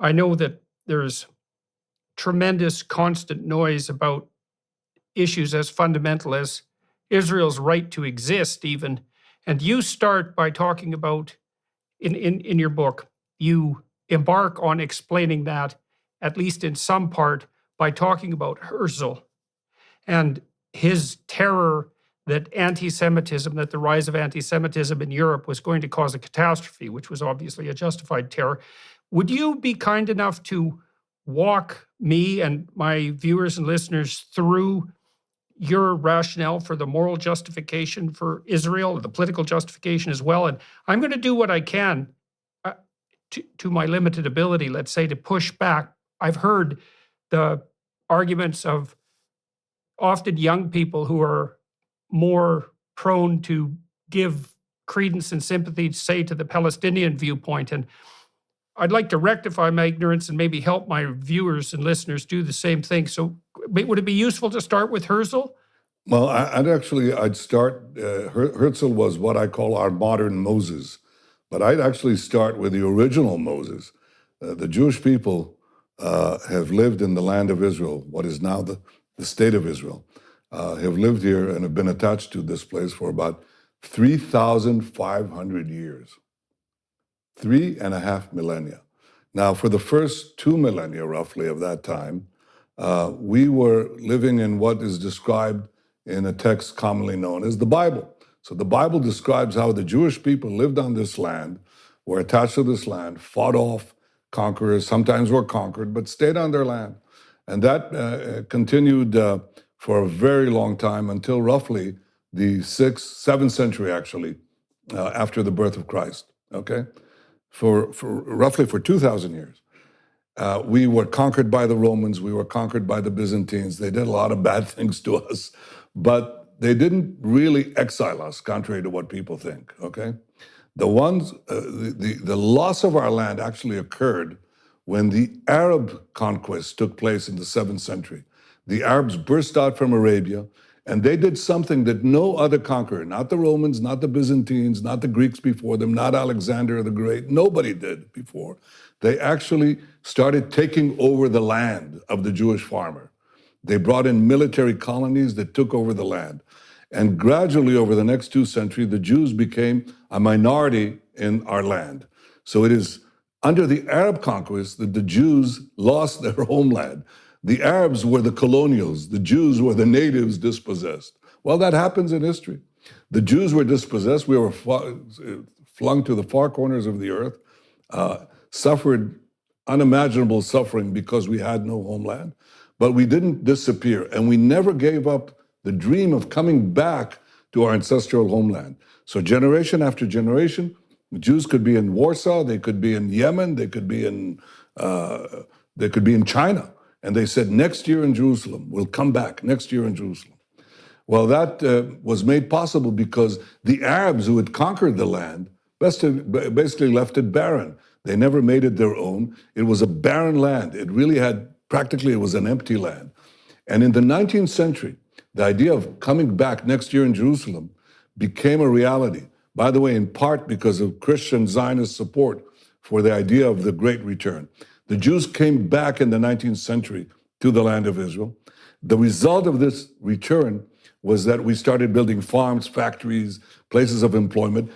I know that there's tremendous constant noise about issues as fundamental as Israel's right to exist even. And you start by talking about, in your book, you embark on explaining that, at least in some part, by talking about Herzl and his terror that anti-Semitism, that the rise of anti-Semitism in Europe was going to cause a catastrophe, which was obviously a justified terror. Would you be kind enough to walk me and my viewers and listeners through your rationale for the moral justification for Israel, the political justification as well? And I'm going to do what I can to my limited ability, let's say, to push back. I've heard the arguments of often young people who are more prone to give credence and sympathy, say, to the Palestinian viewpoint. And I'd like to rectify my ignorance and maybe help my viewers and listeners do the same thing. So would it be useful to start with Herzl? Well, I'd start, Herzl was what I call our modern Moses, but I'd actually start with the original Moses. The Jewish people have lived in the land of Israel, what is now the state of Israel, have lived here and have been attached to this place for about 3,500 years. 3.5 millennia. Now, for the first 2 millennia, roughly, of that time, we were living in what is described in a text commonly known as the Bible. So the Bible describes how the Jewish people lived on this land, were attached to this land, fought off conquerors, sometimes were conquered, but stayed on their land. And that continued for a very long time until roughly the 7th century, actually, after the birth of Christ, okay? For roughly 2,000 years. We were conquered by the Romans, we were conquered by the Byzantines. They did a lot of bad things to us, but they didn't really exile us, contrary to what people think, okay? The loss of our land actually occurred when the Arab conquest took place in the 7th century. The Arabs burst out from Arabia, and they did something that no other conqueror, not the Romans, not the Byzantines, not the Greeks before them, not Alexander the Great, nobody did before. They actually started taking over the land of the Jewish farmer. They brought in military colonies that took over the land. And gradually over the next 2 centuries, the Jews became a minority in our land. So it is under the Arab conquest that the Jews lost their homeland. The Arabs were the colonials. The Jews were the natives dispossessed. Well, that happens in history. The Jews were dispossessed. We were flung to the far corners of the earth, suffered unimaginable suffering because we had no homeland. But we didn't disappear, and we never gave up the dream of coming back to our ancestral homeland. So generation after generation, the Jews could be in Warsaw, they could be in Yemen, they could be in China. And they said, next year in Jerusalem, we'll come back next year in Jerusalem. Well, that was made possible because the Arabs who had conquered the land basically left it barren. They never made it their own. It was a barren land. It really practically it was an empty land. And in the 19th century, the idea of coming back next year in Jerusalem became a reality. By the way, in part because of Christian Zionist support for the idea of the Great Return. The Jews came back in the 19th century to the land of Israel. The result of this return was that we started building farms, factories, places of employment.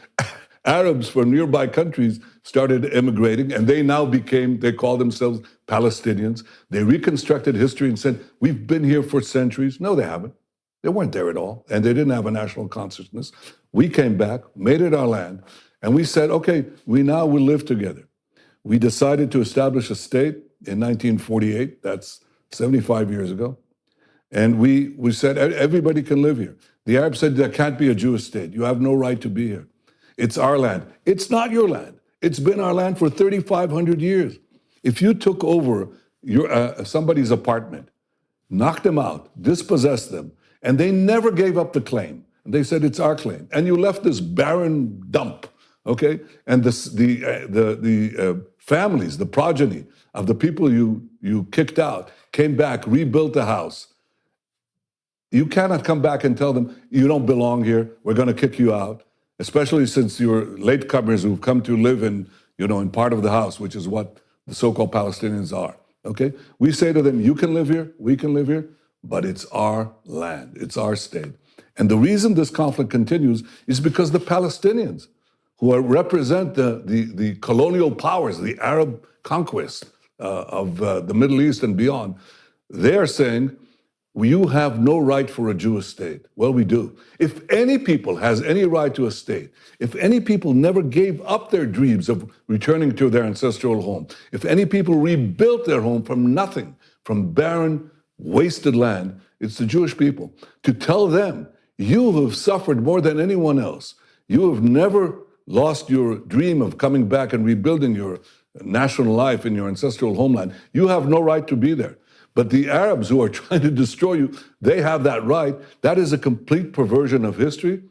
Arabs from nearby countries started immigrating, and they call themselves Palestinians. They reconstructed history and said, we've been here for centuries. No, they haven't. They weren't there at all, and they didn't have a national consciousness. We came back, made it our land, and we said, okay, we now will live together. We decided to establish a state in 1948, that's 75 years ago. And we said, everybody can live here. The Arabs said, there can't be a Jewish state. You have no right to be here. It's our land. It's not your land. It's been our land for 3,500 years. If you took over somebody's apartment, knocked them out, dispossessed them, and they never gave up the claim, and they said, it's our claim, and you left this barren dump, okay? And the families, the progeny of the people you kicked out, came back, rebuilt the house. You cannot come back and tell them, you don't belong here, we're gonna kick you out, especially since you're latecomers who've come to live in part of the house, which is what the so-called Palestinians are, okay? We say to them, you can live here, we can live here, but it's our land, it's our state. And the reason this conflict continues is because the Palestinians, who represent the colonial powers, the Arab conquest of the Middle East and beyond, they are saying, you have no right for a Jewish state. Well, we do. If any people has any right to a state, if any people never gave up their dreams of returning to their ancestral home, if any people rebuilt their home from nothing, from barren, wasted land, it's the Jewish people. To tell them, you have suffered more than anyone else. You have never lost your dream of coming back and rebuilding your national life in your ancestral homeland. You have no right to be there. But the Arabs who are trying to destroy you, they have that right. That is a complete perversion of history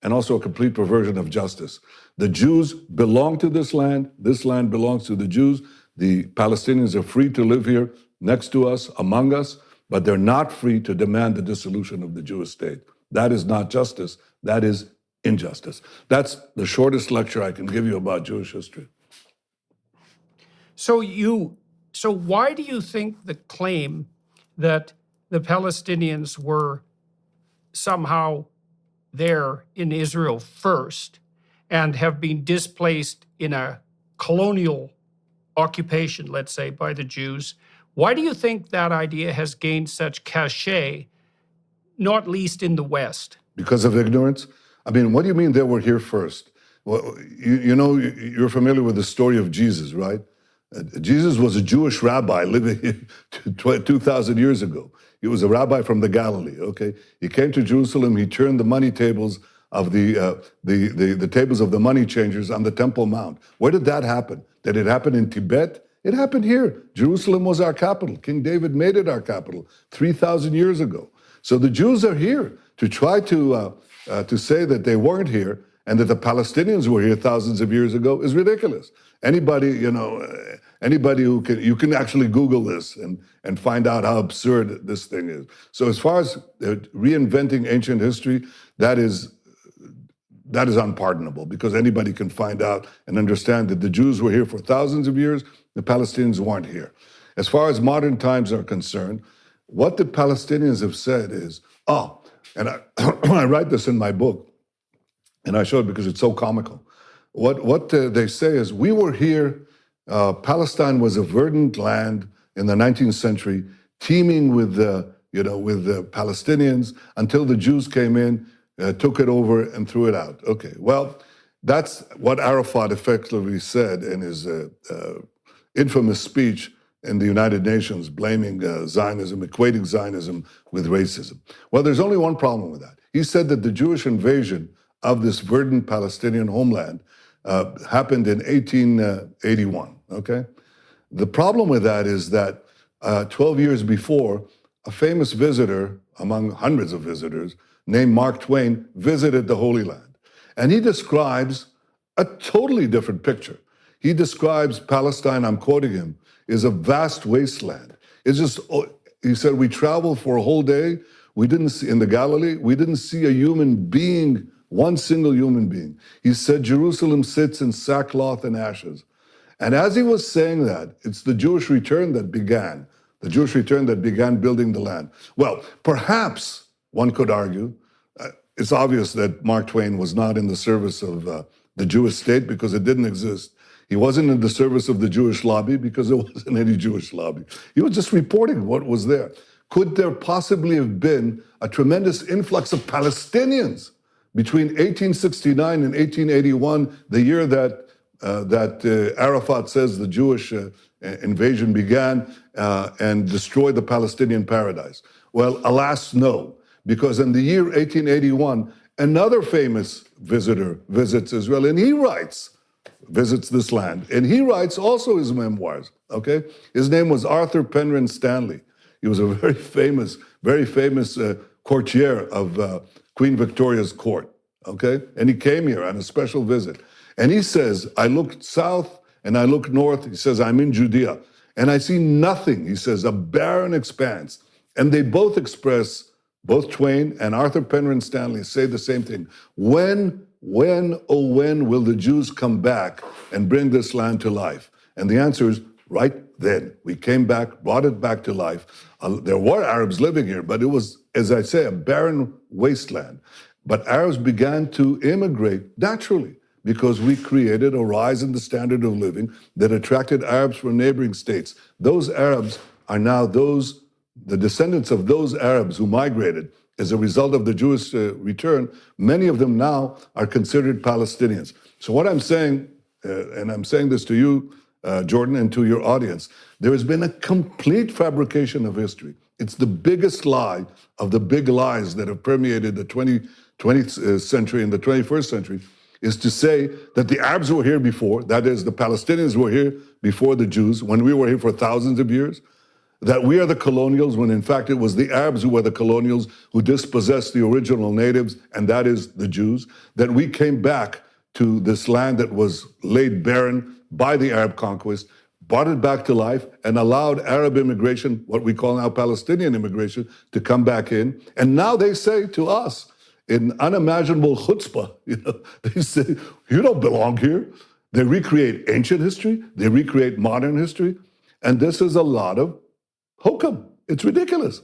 and also a complete perversion of justice. The Jews belong to this land belongs to the Jews. The Palestinians are free to live here next to us, among us, but they're not free to demand the dissolution of the Jewish state. That is not justice, that is injustice. That's the shortest lecture I can give you about Jewish history. So why do you think the claim that the Palestinians were somehow there in Israel first and have been displaced in a colonial occupation, let's say, by the Jews, why do you think that idea has gained such cachet, not least in the West? Because of ignorance? I mean, what do you mean they were here first? Well, you know, you're familiar with the story of Jesus, right? Jesus was a Jewish rabbi living 2,000 years ago. He was a rabbi from the Galilee, okay? He came to Jerusalem, he turned the money tables of the tables of the money changers on the Temple Mount. Where did that happen? Did it happen in Tibet? It happened here. Jerusalem was our capital. King David made it our capital 3,000 years ago. So the Jews are here. To try to say that they weren't here and that the Palestinians were here thousands of years ago is ridiculous. Anybody who you can actually Google this and find out how absurd this thing is. So as far as reinventing ancient history, that is unpardonable, because anybody can find out and understand that the Jews were here for thousands of years, the Palestinians weren't here. As far as modern times are concerned, what the Palestinians have said is, and I write this in my book, and I show it because it's so comical. What they say is, we were here, Palestine was a verdant land in the 19th century, teeming with the Palestinians, until the Jews came in, took it over and threw it out. Okay, well, that's what Arafat effectively said in his infamous speech in the United Nations, blaming Zionism, equating Zionism with racism. Well, there's only one problem with that. He said that the Jewish invasion of this verdant Palestinian homeland happened in 1881, okay? The problem with that is that 12 years before, a famous visitor, among hundreds of visitors, named Mark Twain, visited the Holy Land. And he describes a totally different picture. He describes Palestine, I'm quoting him, is a vast wasteland. It's just, he said, we traveled for a whole day. We didn't see, in the Galilee, we didn't see a human being, one single human being. He said, Jerusalem sits in sackcloth and ashes. And as he was saying that, it's the Jewish return that began building the land. Well, perhaps one could argue, it's obvious that Mark Twain was not in the service of the Jewish state because it didn't exist. He wasn't in the service of the Jewish lobby because there wasn't any Jewish lobby. He was just reporting what was there. Could there possibly have been a tremendous influx of Palestinians between 1869 and 1881, the year that Arafat says the Jewish invasion began and destroyed the Palestinian paradise? Well, alas, no, because in the year 1881, another famous visitor visits Israel, and he visits this land, and he writes also his memoirs, okay? His name was Arthur Penrhyn Stanley. He was a very famous courtier of Queen Victoria's court, okay? And he came here on a special visit. And he says, I look south and I look north. He says, I'm in Judea. And I see nothing, he says, a barren expanse. And they both express, both Twain and Arthur Penrhyn Stanley say the same thing. When will the Jews come back and bring this land to life? And the answer is right then. We came back, brought it back to life. There were Arabs living here, but it was, as I say, a barren wasteland. But Arabs began to immigrate naturally because we created a rise in the standard of living that attracted Arabs from neighboring states. Those Arabs are now the descendants of those Arabs who migrated as a result of the Jewish return. Many of them now are considered Palestinians. So what I'm saying, and I'm saying this to you, Jordan, and to your audience, there has been a complete fabrication of history. It's the biggest lie of the big lies that have permeated the 20th century and the 21st century, is to say that the Arabs were here before, that is, the Palestinians were here before the Jews, when we were here for thousands of years, that we are the colonials, when in fact it was the Arabs who were the colonials who dispossessed the original natives, and that is the Jews, that we came back to this land that was laid barren by the Arab conquest, brought it back to life, and allowed Arab immigration, what we call now Palestinian immigration, to come back in. And now they say to us, in unimaginable chutzpah, they say, you don't belong here. They recreate ancient history, they recreate modern history, and this is a lot of hokum. It's ridiculous.